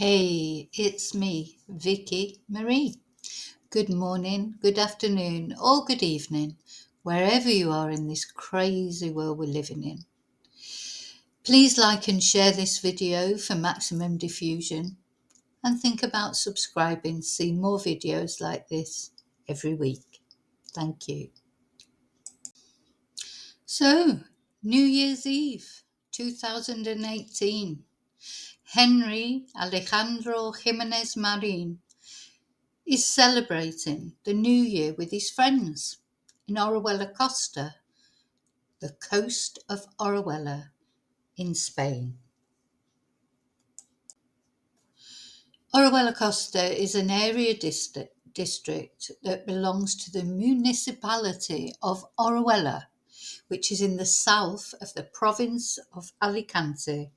Hey, it's me, Vicky Marie. Good morning, good afternoon, or good evening, wherever you are in this crazy world we're living in. Please like and share this video for maximum diffusion and think about subscribing to see more videos like this every week. Thank you. So, New Year's Eve 2018. Henry Alejandro Jimenez Marin is celebrating the new year with his friends in Orihuela Costa, the coast of Orihuela in Spain. Orihuela Costa is an area district that belongs to the municipality of Orihuela, which is in the south of the province of Alicante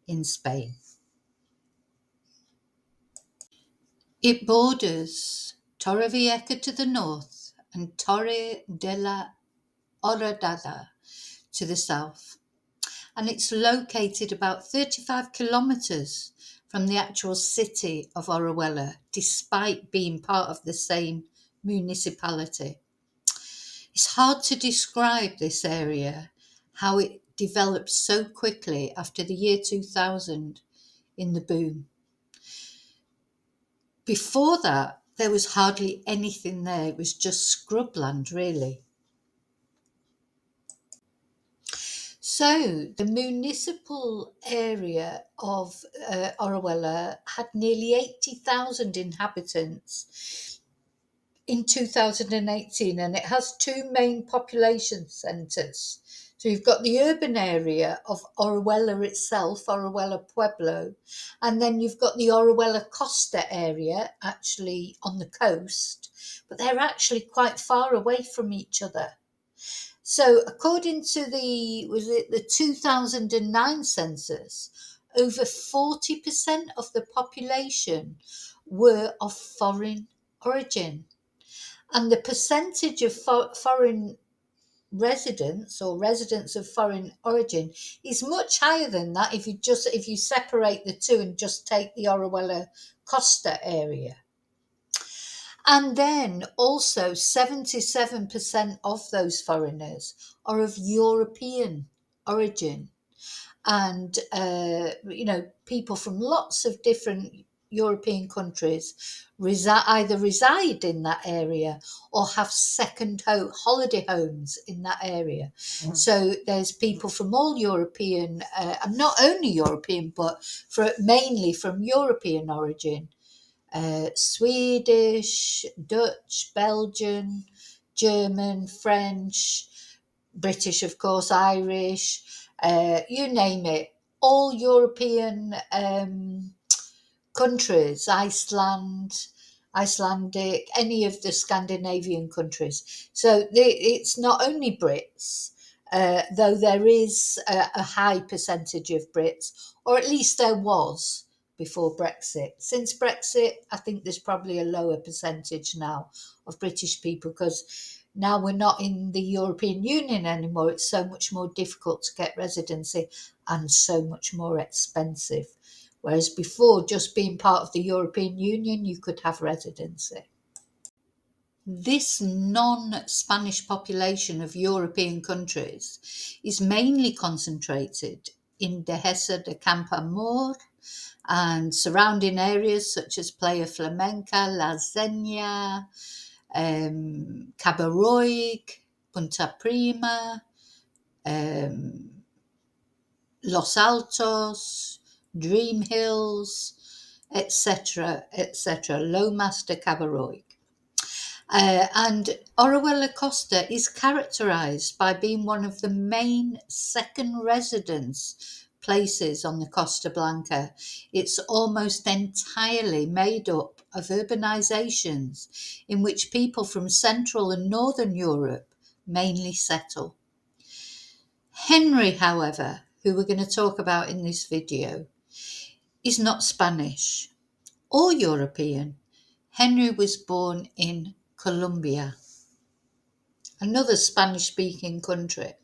in Spain. It borders Torrevieja to the north and Torre de la Horadada to the south, and it's located about 35 kilometres from the actual city of Orihuela, despite being part of the same municipality. It's hard to describe this area, how it developed so quickly after the year 2000 in the boom. Before that, there was hardly anything there. It was just scrubland, really. So, the municipal area of Orihuela had nearly 80,000 inhabitants in 2018, and it has two main population centres. So, you've got the urban area of Orihuela itself, Orihuela Pueblo, and then you've got the Orihuela Costa area, actually on the coast, but they're actually quite far away from each other. So, according to the 2009 census, over 40% of the population were of foreign origin, and the percentage of foreign residents or residents of foreign origin is much higher than that if you separate the two and just take the Orihuela Costa area. And then also 77% of those foreigners are of European origin. And, people from lots of different European countries either reside in that area or have second holiday homes in that area. So there's people from all European, and not only European, but mainly from European origin. Swedish, Dutch, Belgian, German, French, British, of course, Irish, you name it, all European countries, Icelandic, any of the Scandinavian countries. So it's not only Brits, though there is a high percentage of Brits, or at least there was before Brexit. Since Brexit, I think there's probably a lower percentage now of British people, because now we're not in the European Union anymore. It's so much more difficult to get residency and so much more expensive. Whereas before, just being part of the European Union, you could have residency. This non-Spanish population of European countries is mainly concentrated in Dehesa de Campoamor and surrounding areas such as Playa Flamenca, La Zenia, Cabaroig, Punta Prima, Los Altos, Dream Hills, etc., etc., Lomas de Cabaroig. And Orihuela Costa is characterised by being one of the main second residence places on the Costa Blanca. It's almost entirely made up of urbanisations in which people from Central and Northern Europe mainly settle. Henry, however, who we're going to talk about in this video, is not Spanish or European. Henry was born in Colombia, another Spanish-speaking country.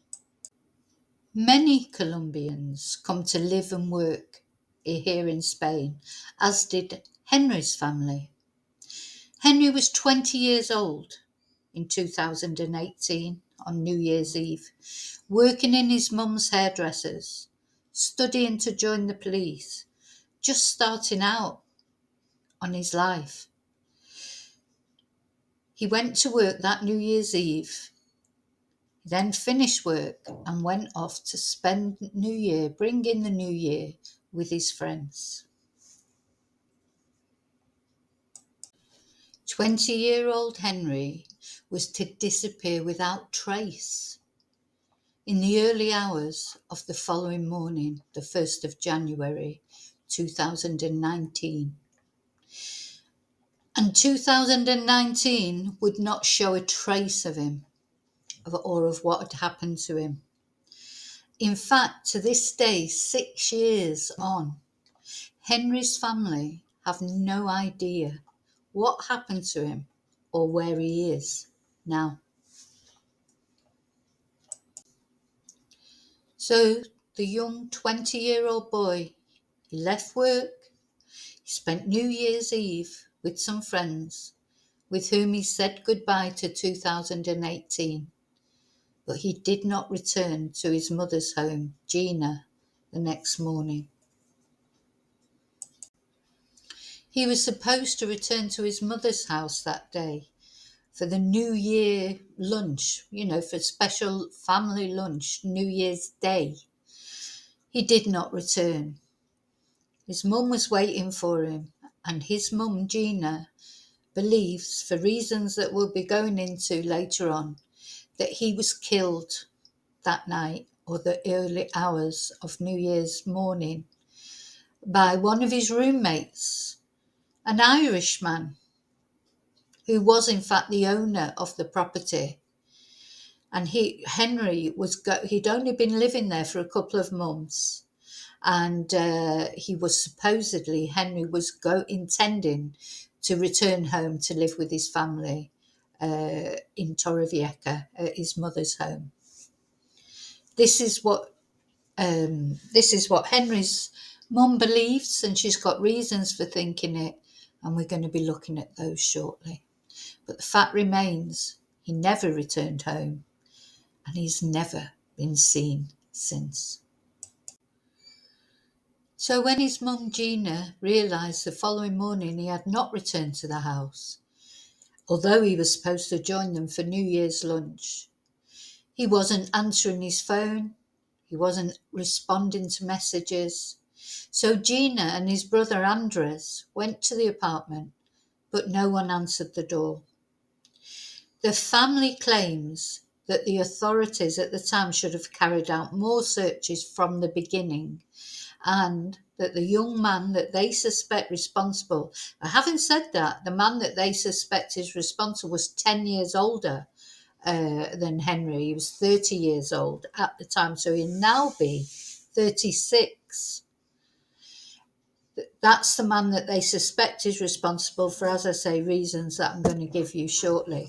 Many Colombians come to live and work here in Spain, as did Henry's family. Henry was 20 years old in 2018 on New Year's Eve, working in his mum's hairdressers, studying to join the police, just starting out on his life. He went to work that New Year's Eve, then finished work and went off to spend New Year, bring in the New Year with his friends. 20-year-old Henry was to disappear without trace in the early hours of the following morning, the 1st of January 2019. And 2019 would not show a trace of him or of what had happened to him. In fact, to this day, 6 years on, Henry's family have no idea what happened to him or where he is now. So the young 20-year-old boy, he left work, he spent New Year's Eve with some friends with whom he said goodbye to 2018, but he did not return to his mother's home, Gina, the next morning. He was supposed to return to his mother's house that day for the New Year lunch, for special family lunch, New Year's Day. He did not return. His mum was waiting for him, and his mum, Gina, believes, for reasons that we'll be going into later on, that he was killed that night or the early hours of New Year's morning by one of his roommates, an Irishman who was in fact the owner of the property. And Henry he'd only been living there for a couple of months, and Henry was intending to return home to live with his family in Torrevieja, at his mother's home. This is what Henry's mum believes, and she's got reasons for thinking it, and we're going to be looking at those shortly. But the fact remains, he never returned home, and he's never been seen since. So when his mum Gina realised the following morning he had not returned to the house, although he was supposed to join them for New Year's lunch, he wasn't answering his phone, he wasn't responding to messages. So Gina and his brother Andres went to the apartment, but no one answered the door. The family claims that the authorities at the time should have carried out more searches from the beginning, and that the young man that they suspect responsible, having said that, the man that they suspect is responsible was 10 years older than Henry. He was 30 years old at the time, so he'll now be 36. That's the man that they suspect is responsible for, as I say, reasons that I'm going to give you shortly.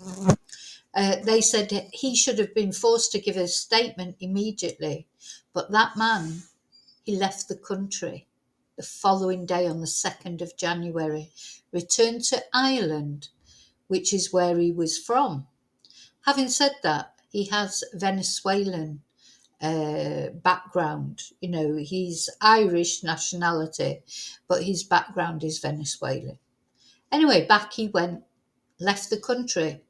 They said he should have been forced to give a statement immediately, but that man, he left the country the following day on the 2nd of January, returned to Ireland, which is where he was from. Having said that, he has Venezuelan background. He's Irish nationality, but his background is Venezuelan. Anyway, back he went, left the country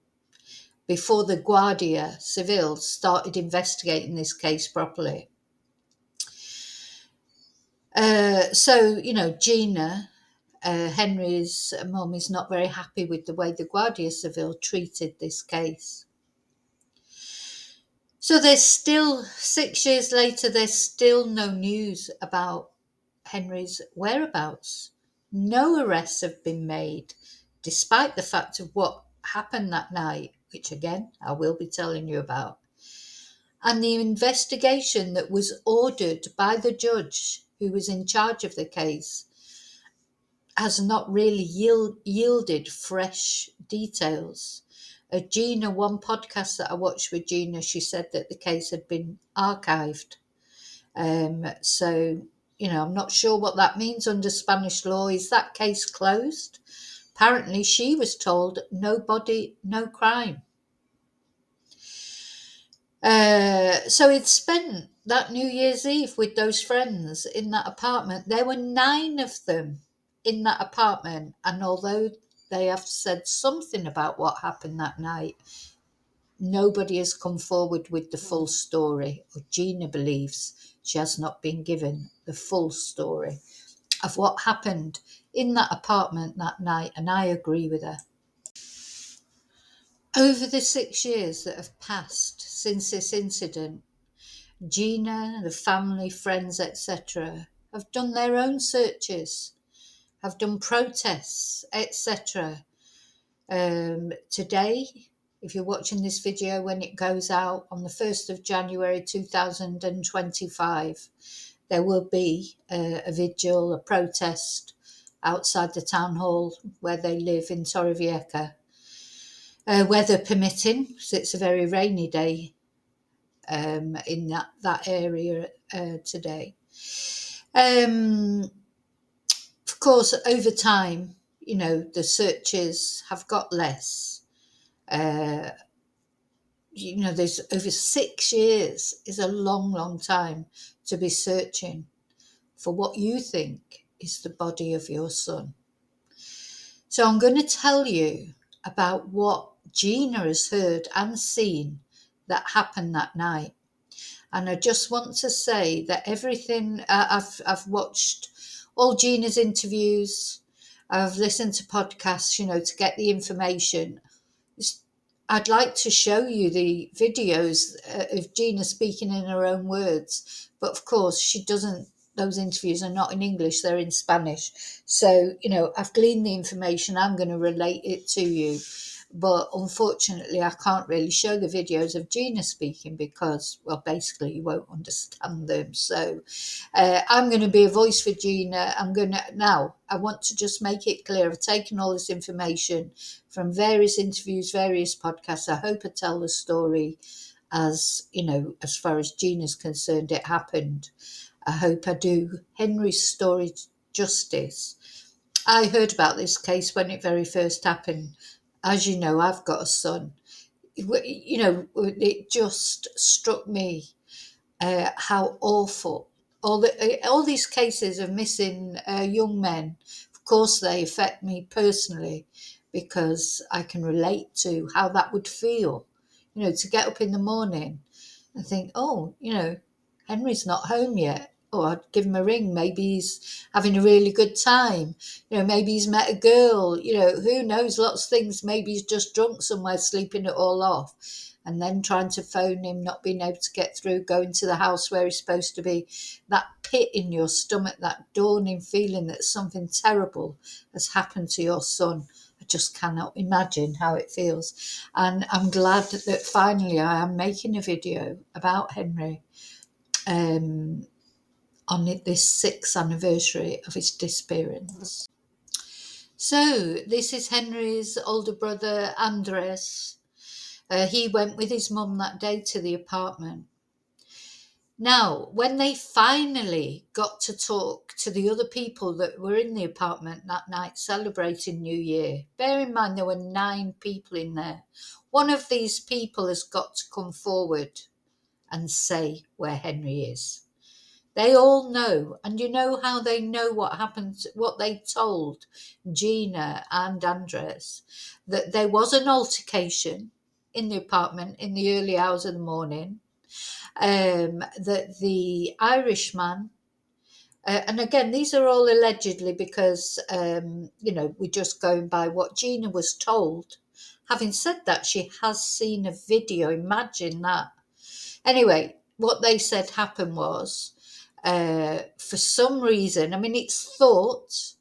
before the Guardia Civil started investigating this case properly. Gina, Henry's mum, is not very happy with the way the Guardia Civil treated this case. So there's still, 6 years later, there's still no news about Henry's whereabouts. No arrests have been made, despite the fact of what happened that night, which again, I will be telling you about. And the investigation that was ordered by the judge who was in charge of the case has not really yielded fresh details. Gina, one podcast that I watched with Gina, she said that the case had been archived. So I'm not sure what that means under Spanish law. Is that case closed? Apparently, she was told no body, no crime. So he'd spent that New Year's Eve with those friends in that apartment. There were 9 of them in that apartment, and although they have said something about what happened that night, nobody has come forward with the full story. Or Gina believes she has not been given the full story of what happened in that apartment that night, and I agree with her. Over the 6 years that have passed since this incident, Gina, the family, friends, etc., have done their own searches, have done protests, etc. Today, if you're watching this video when it goes out on the 1st of January 2025, there will be a vigil, a protest outside the town hall where they live in Torrevieja. Weather permitting, because it's a very rainy day in that area today. Of course, over time, the searches have got less. There's over 6 years is a long, long time to be searching for what you think is the body of your son. So I'm going to tell you about what Gina has heard and seen that happened that night. And I just want to say that everything I've watched all Gina's interviews, I've listened to podcasts, to get the information. I'd like to show you the videos of Gina speaking in her own words, but of course she doesn't. Those interviews are not in English, they're in Spanish. So, I've gleaned the information, I'm going to relate it to you. But unfortunately, I can't really show the videos of Gina speaking because, well, basically you won't understand them. So I'm going to be a voice for Gina. Now, I want to just make it clear. I've taken all this information from various interviews, various podcasts. I hope I tell the story as far as Gina's concerned, it happened. I hope I do Henry's story justice. I heard about this case when it very first happened. As you know, I've got a son. It just struck me how awful all these cases of missing young men. Of course, they affect me personally because I can relate to how that would feel. To get up in the morning and think, oh, Henry's not home yet. Or I'd give him a ring. Maybe he's having a really good time. Maybe he's met a girl. Who knows? Lots of things. Maybe he's just drunk somewhere, sleeping it all off. And then trying to phone him, not being able to get through, going to the house where he's supposed to be. That pit in your stomach, that dawning feeling that something terrible has happened to your son. I just cannot imagine how it feels. And I'm glad that finally I am making a video about Henry on this 6th anniversary of his disappearance. So this is Henry's older brother, Andres. He went with his mum that day to the apartment. Now, when they finally got to talk to the other people that were in the apartment that night celebrating New Year, bear in mind there were 9 people in there. One of these people has got to come forward and say where Henry is. They all know, and you know how they know what happened, what they told Gina and Andres, that there was an altercation in the apartment in the early hours of the morning, that the Irishman, and again, these are all allegedly because, we're just going by what Gina was told. Having said that, she has seen a video, imagine that. Anyway, what they said happened was, for some reason, it's thought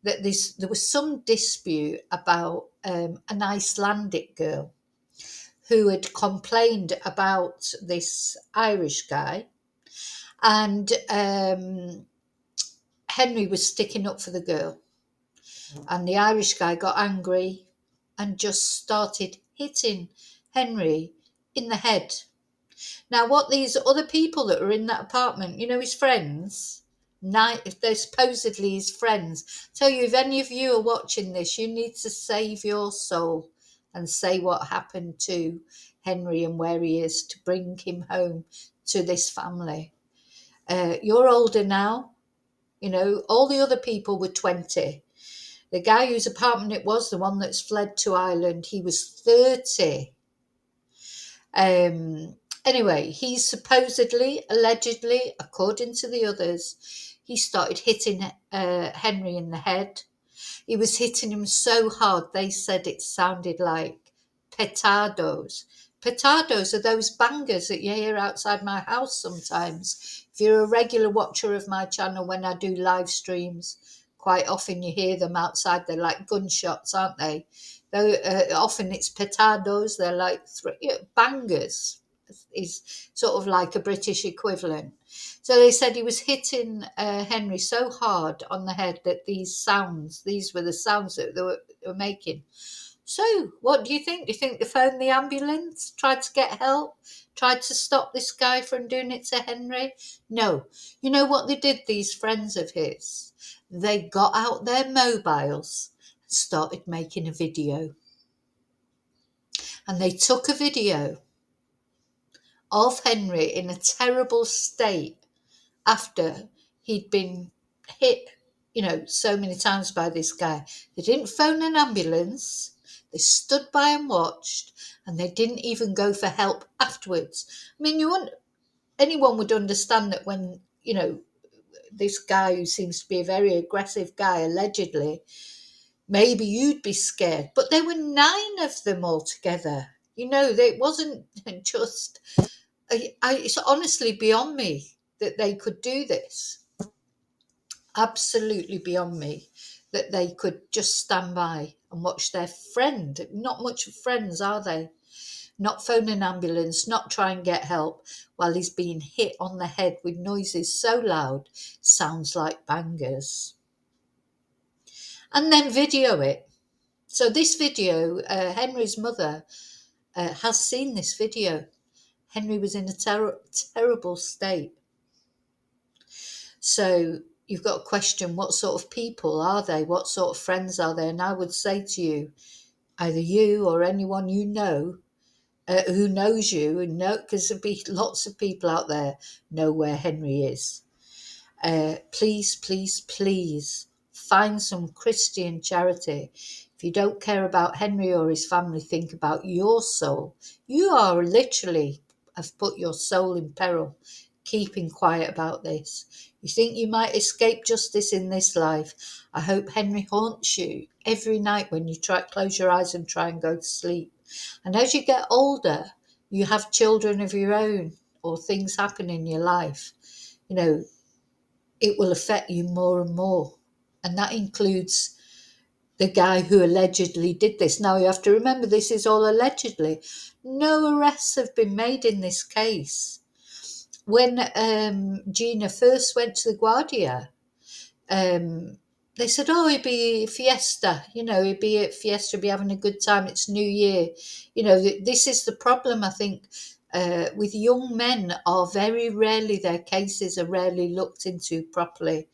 that there was some dispute about an Icelandic girl who had complained about this Irish guy, and Henry was sticking up for the girl, and the Irish guy got angry and just started hitting Henry in the head. Now, what these other people that were in that apartment, his friends, If they're supposedly his friends. Tell you, if any of you are watching this, you need to save your soul and say what happened to Henry and where he is to bring him home to this family. You're older now. You know, all the other people were 20. The guy whose apartment it was, the one that's fled to Ireland, he was 30. Anyway, he supposedly, allegedly, according to the others, he started hitting Henry in the head. He was hitting him so hard, they said it sounded like petardos. Petardos are those bangers that you hear outside my house sometimes. If you're a regular watcher of my channel when I do live streams, quite often you hear them outside. They're like gunshots, aren't they? Though often it's petardos. They're like bangers. Is sort of like a British equivalent. So they said he was hitting Henry so hard on the head that these were the sounds that they were making. So, what do you think? Do you think they phoned the ambulance, tried to get help, tried to stop this guy from doing it to Henry? No. You know what they did, these friends of his? They got out their mobiles and started making a video. And they took a video of Henry in a terrible state after he'd been hit, so many times by this guy. They didn't phone an ambulance. They stood by and watched, and they didn't even go for help afterwards. I mean, anyone would understand that when, this guy who seems to be a very aggressive guy, allegedly, maybe you'd be scared. But there were 9 of them altogether. It wasn't just. It's honestly beyond me that they could do this. Absolutely beyond me that they could just stand by and watch their friend. Not much friends, are they? Not phone an ambulance, not try and get help while he's being hit on the head with noises so loud, sounds like bangers. And then video it. So this video, Henry's mother has seen this video. Henry was in a terrible state. So you've got to question, what sort of people are they? What sort of friends are they? And I would say to you, either you or anyone you know who knows you, and because there'll be lots of people out there know where Henry is. Please, please, please find some Christian charity. If you don't care about Henry or his family, think about your soul. You are literally have put your soul in peril, keeping quiet about this. You think you might escape justice in this life. I hope Henry haunts you every night when you close your eyes and try and go to sleep. And as you get older, you have children of your own or things happen in your life, it will affect you more and more. And that includes the guy who allegedly did this. Now, you have to remember, this is all allegedly. No arrests have been made in this case. When Gina first went to the Guardia, they said, oh, he'd be fiesta, he'd be at fiesta, be having a good time, it's New Year. This is the problem, I think, with young men are very rarely, their cases are rarely looked into properly.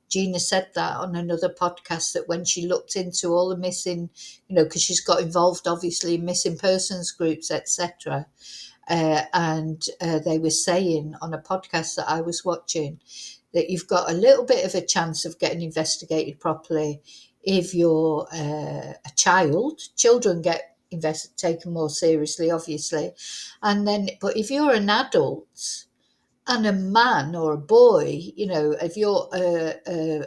Gina said that on another podcast, that when she looked into all the missing, because she's got involved obviously in missing persons groups, etc. And they were saying on a podcast that I was watching that you've got a little bit of a chance of getting investigated properly if you're a child. Children get taken more seriously, obviously. But if you're an adult and a man or a boy, if you're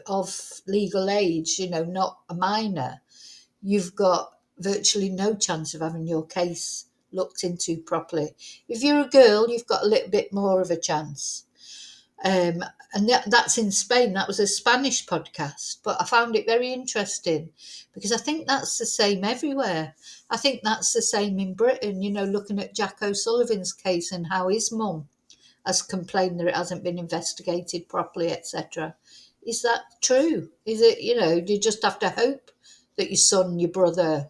of legal age, not a minor, you've got virtually no chance of having your case looked into properly. If you're a girl, you've got a little bit more of a chance. And that's in Spain. That was a Spanish podcast, but I found it very interesting because I think that's the same everywhere. I think that's the same in Britain, looking at Jack O'Sullivan's case and how his mum has complained that it hasn't been investigated properly, etc. Is that true? Is it, you just have to hope that your son, your brother,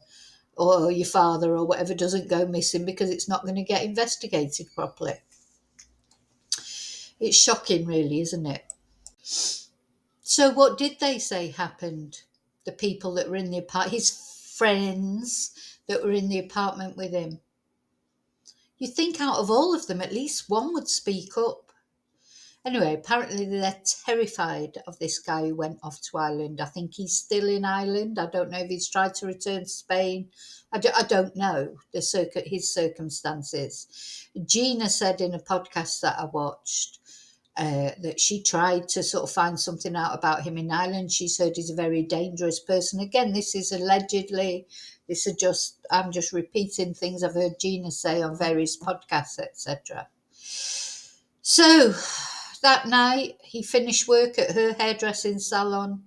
or your father or whatever doesn't go missing because it's not going to get investigated properly. It's shocking, really, isn't it? So what did they say happened? The people that were in the apartment, his friends that were in the apartment with him. You think out of all of them, at least one would speak up. Anyway, apparently they're terrified of this guy who went off to Ireland. I think he's still in Ireland. I don't know if he's tried to return to Spain. I don't know his circumstances. Gina said in a podcast that I watched that she tried to sort of find something out about him in Ireland. She said he's a very dangerous person. Again, this is allegedly. I'm just repeating things I've heard Gina say on various podcasts, etc. So that night, he finished work at her hairdressing salon.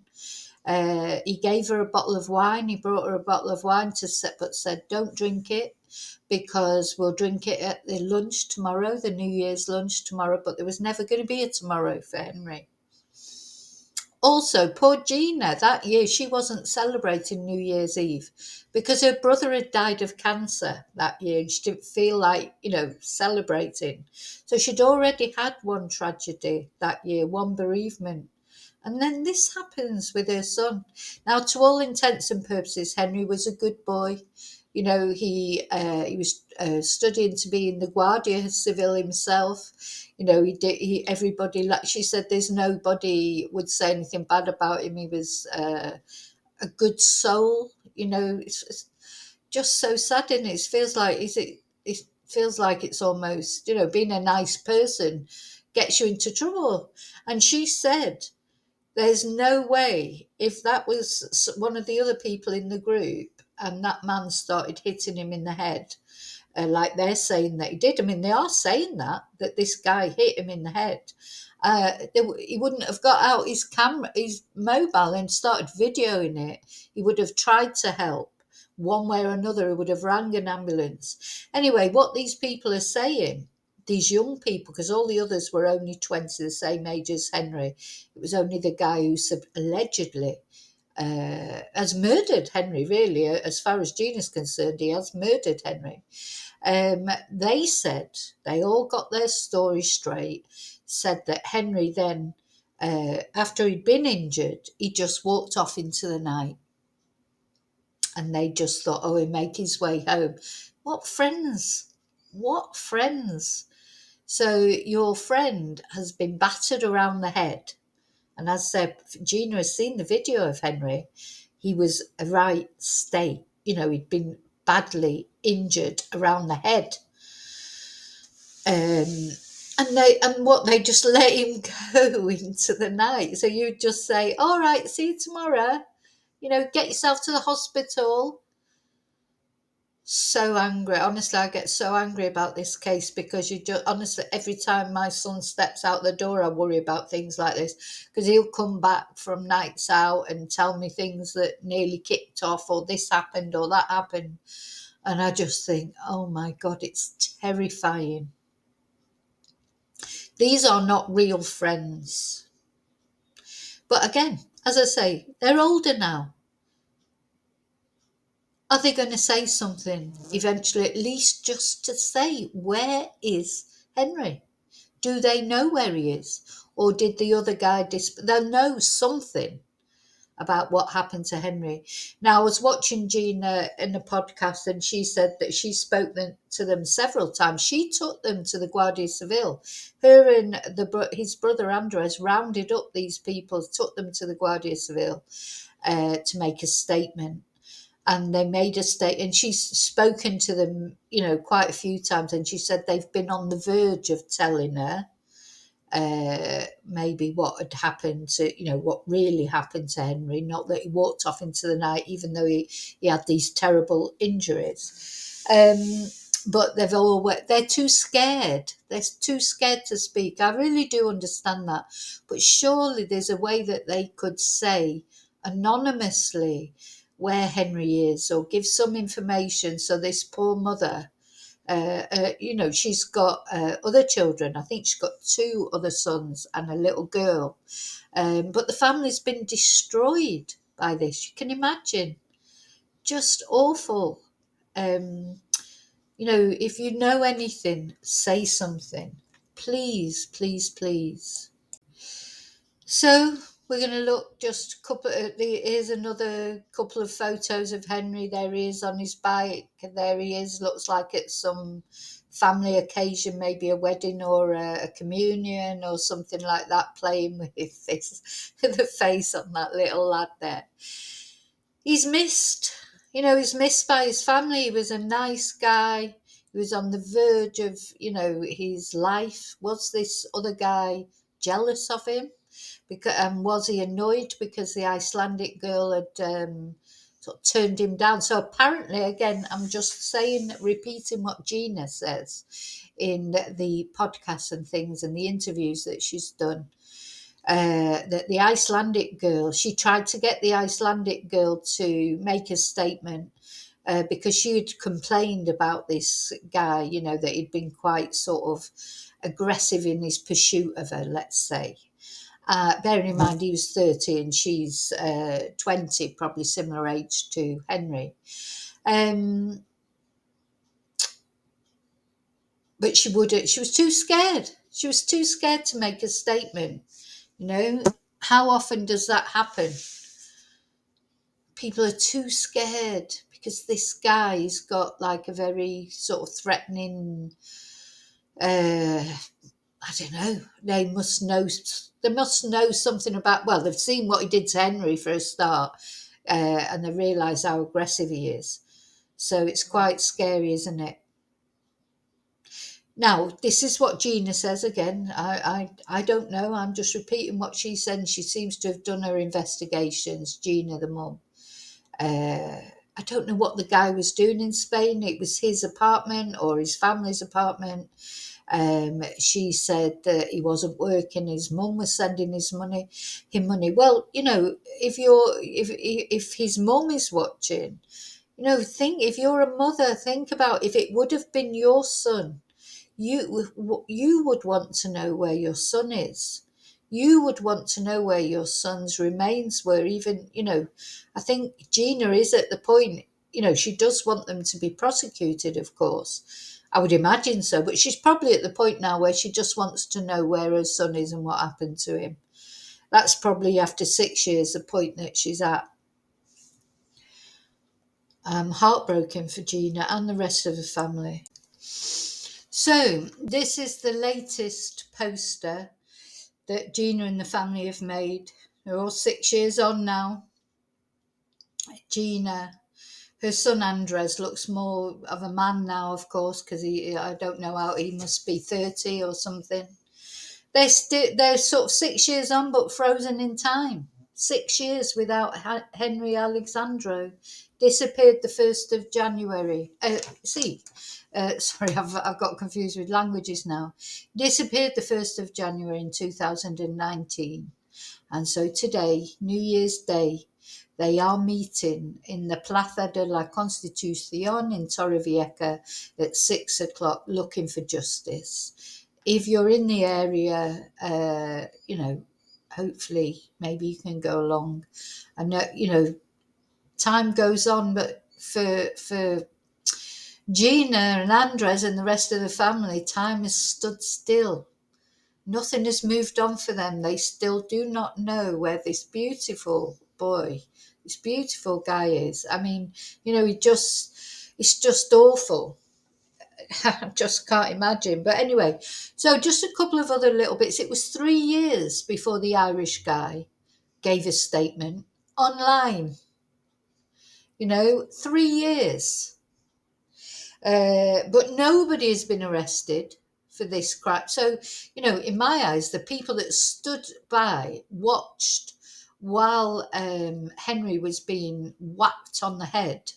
He gave her a bottle of wine. He brought her a bottle of wine but said, don't drink it because we'll drink it at the lunch tomorrow, the New Year's lunch tomorrow. But there was never going to be a tomorrow for Henry. Also, poor Gina, that year she wasn't celebrating New Year's Eve because her brother had died of cancer that year and she didn't feel like, celebrating. So she'd already had one tragedy that year, one bereavement. And then this happens with her son. Now, to all intents and purposes, Henry was a good boy. He was studying to be in the Guardia Civil himself. Everybody, like she said, there's nobody would say anything bad about him. He was a good soul. It's just so sad, and it feels like it feels like it's almost being a nice person gets you into trouble. And she said there's no way if that was one of the other people in the group and that man started hitting him in the head, like they're saying that he did. I mean, they are saying that this guy hit him in the head. He wouldn't have got out his camera, his mobile, and started videoing it. He would have tried to help one way or another. He would have rang an ambulance. Anyway, what these people are saying, these young people, because all the others were only 20, the same age as Henry. It was only the guy who allegedly has murdered Henry, really. As far as Gina's concerned, he has murdered Henry. They said, they all got their story straight, said that Henry then, after he'd been injured, he just walked off into the night. And they just thought, oh, he'll make his way home. What friends? What friends? So your friend has been battered around the head. And as I said, Gina has seen the video of Henry. He was a right state. He'd been badly injured around the head. They just let him go into the night. So you'd just say, all right, see you tomorrow. Get yourself to the hospital. So angry. Honestly, I get so angry about this case because honestly, every time my son steps out the door, I worry about things like this because he'll come back from nights out and tell me things that nearly kicked off or this happened or that happened. And I just think, oh my God, it's terrifying. These are not real friends. But again, as I say, they're older now. Are they going to say something eventually, at least just to say, where is Henry? Do they know where he is? Or did the other guy they'll know something about what happened to Henry. Now, I was watching Gina in a podcast and she said that she spoke to them several times. She took them to the Guardia Civil. Her and his brother Andres rounded up these people, took them to the Guardia Civil to make a statement. And they made a statement, and she's spoken to them, quite a few times. And she said they've been on the verge of telling her maybe what had happened to, what really happened to Henry. Not that he walked off into the night, even though he had these terrible injuries. But they're too scared. They're too scared to speak. I really do understand that. But surely there's a way that they could say anonymously where Henry is or give some information so this poor mother, she's got other children. I think she's got 2 other sons and a little girl. But the family's been destroyed by this. You can imagine. Just awful. If you know anything, say something. Please, please, please. So We're going to look just a couple of here's another couple of photos of Henry. There he is on his bike. There he is. Looks like it's some family occasion, maybe a wedding or a communion or something like that, playing with this, the face on that little lad there. He's missed. He's missed by his family. He was a nice guy. He was on the verge of, his life. Was this other guy jealous of him? Because was he annoyed because the Icelandic girl had sort of turned him down? So apparently, again, I'm just saying, repeating what Gina says in the podcasts and things and the interviews that she's done. That the Icelandic girl, she tried to get the Icelandic girl to make a statement because she had complained about this guy, that he'd been quite sort of aggressive in his pursuit of her, let's say. Bearing in mind he was 30 and she's 20, probably similar age to Henry. But she was too scared. She was too scared to make a statement. How often does that happen? People are too scared because this guy's got like a very sort of threatening, I don't know. They must know something about. Well, they've seen what he did to Henry for a start, and they realise how aggressive he is. So it's quite scary, isn't it? Now, this is what Gina says again. I don't know. I'm just repeating what she said. She seems to have done her investigations. Gina, the mum. I don't know what the guy was doing in Spain. It was his apartment or his family's apartment. She said that he wasn't working. His mum was sending him money. Well, if his mum is watching, think if you're a mother, think about if it would have been your son. You would want to know where your son is. You would want to know where your son's remains were. Even, I think Gina is at the point, she does want them to be prosecuted, of course. I would imagine so, but she's probably at the point now where she just wants to know where her son is and what happened to him. That's probably after 6 years the point that she's at. I'm heartbroken for Gina and the rest of the family. So this is the latest poster that Gina and the family have made. They're all 6 years on now. Gina, her son Andres looks more of a man now, of course, because I don't know how, he must be 30 or something. They're sort of 6 years on, but frozen in time. 6 years without Henry Alejandro. Disappeared the 1st of January. Sorry, I've got confused with languages now. Disappeared the 1st of January in 2019. And so today, New Year's Day, they are meeting in the Plaza de la Constitución in Torrevieja at 6 o'clock looking for justice. If you're in the area, hopefully maybe you can go along. I know, time goes on, but for Gina and Andres and the rest of the family, time has stood still. Nothing has moved on for them. They still do not know where this beautiful guy is. I mean, it's just awful. I just can't imagine. But anyway, so just a couple of other little bits. It was 3 years before the Irish guy gave a statement online. 3 years. But nobody has been arrested for this crime. So, in my eyes, the people that stood by, watched while Henry was being whacked on the head,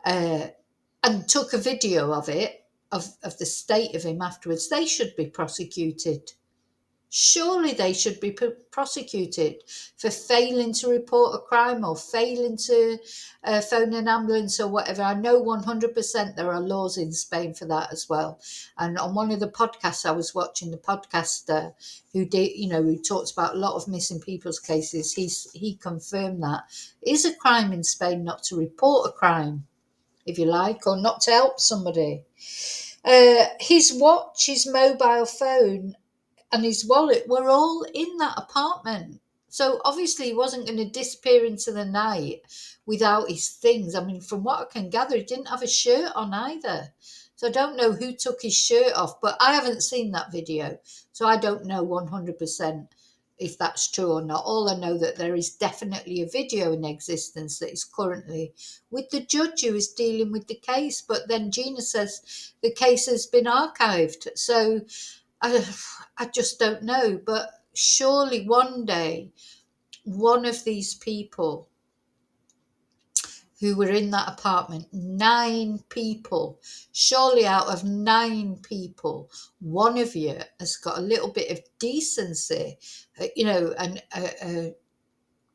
and took a video of it, of the state of him afterwards, they should be prosecuted. Surely they should be prosecuted for failing to report a crime or failing to phone an ambulance or whatever. I know 100% there are laws in Spain for that as well. And on one of the podcasts I was watching, the podcaster who talks about a lot of missing people's cases, he confirmed that it is a crime in Spain not to report a crime, if you like, or not to help somebody. His watch, his mobile phone, and his wallet were all in that apartment So obviously he wasn't going to disappear into the night without his things. I mean, from what I can gather, he didn't have a shirt on either. So I don't know who took his shirt off, but I haven't seen that video. So I don't know 100% if that's true or not. All I know that there is definitely a video in existence that is currently with the judge who is dealing with the case. But then Gina says the case has been archived. So I just don't know. But surely one day, one of these people who were in that apartment, 9 people, surely out of 9 people, one of you has got a little bit of decency, and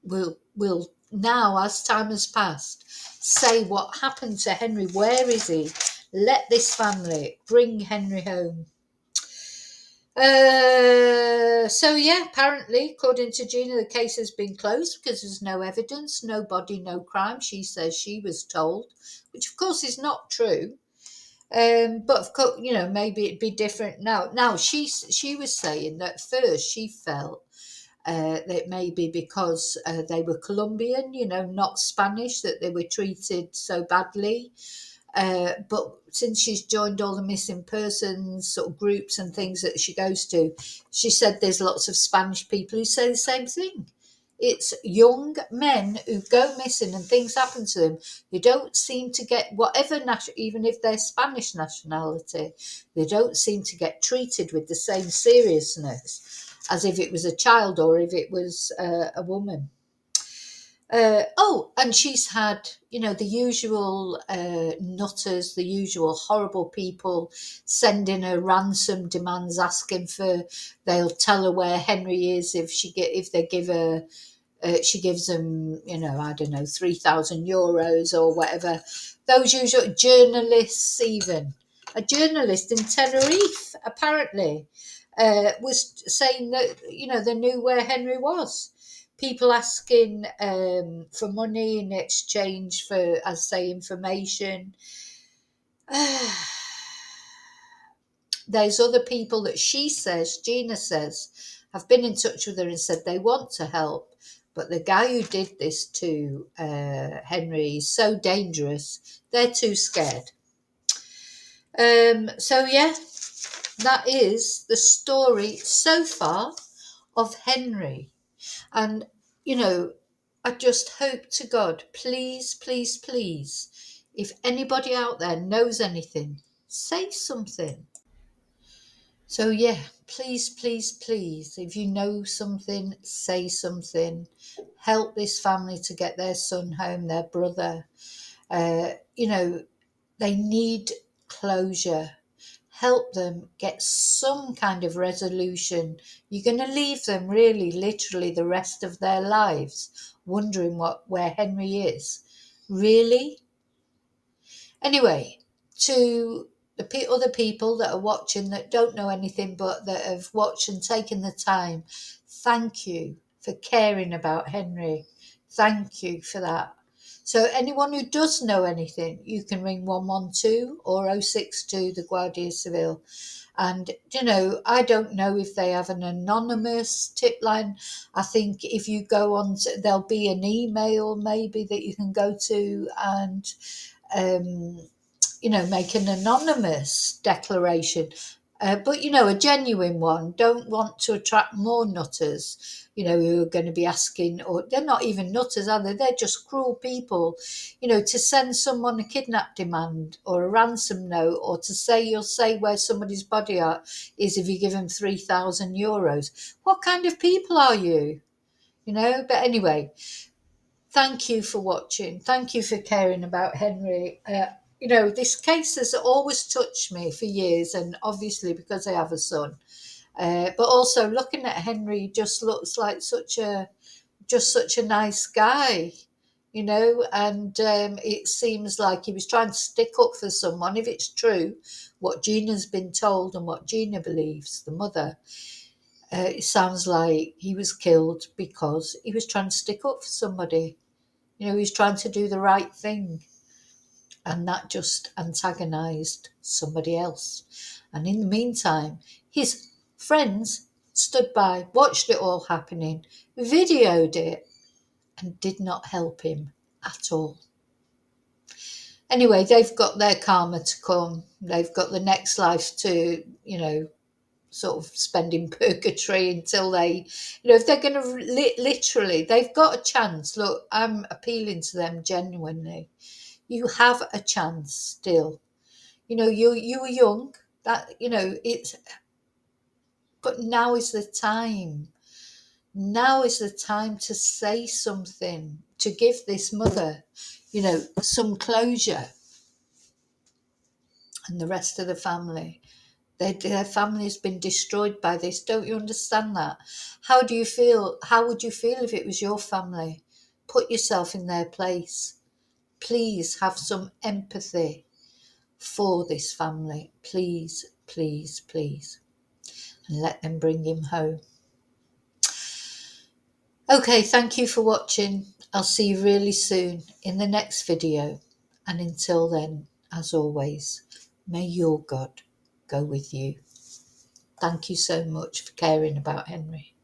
will now, as time has passed, say what happened to Henry. Where is he? Let this family bring Henry home. So yeah, apparently, according to Gina, the case has been closed because there's no evidence, no body, no crime. She says she was told, which of course is not true. But of course, maybe it'd be different now. Now she was saying that first she felt that maybe because they were Colombian, not Spanish, that they were treated so badly. But since she's joined all the missing persons sort of groups and things that she goes to, she said there's lots of Spanish people who say the same thing. It's young men who go missing and things happen to them. They don't seem to get whatever even if they're Spanish nationality, they don't seem to get treated with the same seriousness as if it was a child or if it was a woman. And she's had, the usual nutters, the usual horrible people sending her ransom demands, asking for. They'll tell her where Henry is if they give her. She gives them, I don't know, €3,000 or whatever. Those usual journalists, even a journalist in Tenerife, apparently, was saying that they knew where Henry was. People asking for money in exchange for, as say, information. There's other people that Gina says, have been in touch with her and said they want to help. But the guy who did this to Henry is so dangerous, they're too scared. So, yeah, that is the story so far of Henry. And, I just hope to God, please, please, please, if anybody out there knows anything, say something. So, yeah, please, please, please, if you know something, say something. Help this family to get their son home, their brother. They need closure. Help them get some kind of resolution. You're going to leave them really, literally, the rest of their lives wondering where Henry is. Really? Anyway, to the other people that are watching that don't know anything but that have watched and taken the time, thank you for caring about Henry. Thank you for that. So anyone who does know anything, you can ring 112 or 062, the Guardia Civil. And, I don't know if they have an anonymous tip line. I think if you go on, there'll be an email maybe that you can go to and make an anonymous declaration. But, a genuine one. Don't want to attract more nutters, who are going to be asking, or they're not even nutters, are they? They're just cruel people, to send someone a kidnap demand or a ransom note, or to say you'll say where somebody's body is if you give them €3,000. What kind of people are you? But anyway, thank you for watching. Thank you for caring about Henry. This case has always touched me for years, and obviously because I have a son. But also looking at Henry, just looks like such a nice guy, and it seems like he was trying to stick up for someone. If it's true, what Gina's been told and what Gina believes, the mother, it sounds like he was killed because he was trying to stick up for somebody. He was trying to do the right thing, and that just antagonized somebody else. And in the meantime, his friends stood by, watched it all happening, videoed it, and did not help him at all. Anyway, they've got their karma to come. They've got the next life to, sort of spend in purgatory until they, if they're going to literally, they've got a chance. Look, I'm appealing to them genuinely. You have a chance still. You were young. It's, but now is the time. Now is the time to say something, to give this mother, some closure, and the rest of the family. Their family has been destroyed by this. Don't you understand that? How do you feel? How would you feel if it was your family? Put yourself in their place. Please have some empathy for this family. Please, please, please. And let them bring him home. Okay, thank you for watching. I'll see you really soon in the next video. And until then, as always, may your God go with you. Thank you so much for caring about Henry.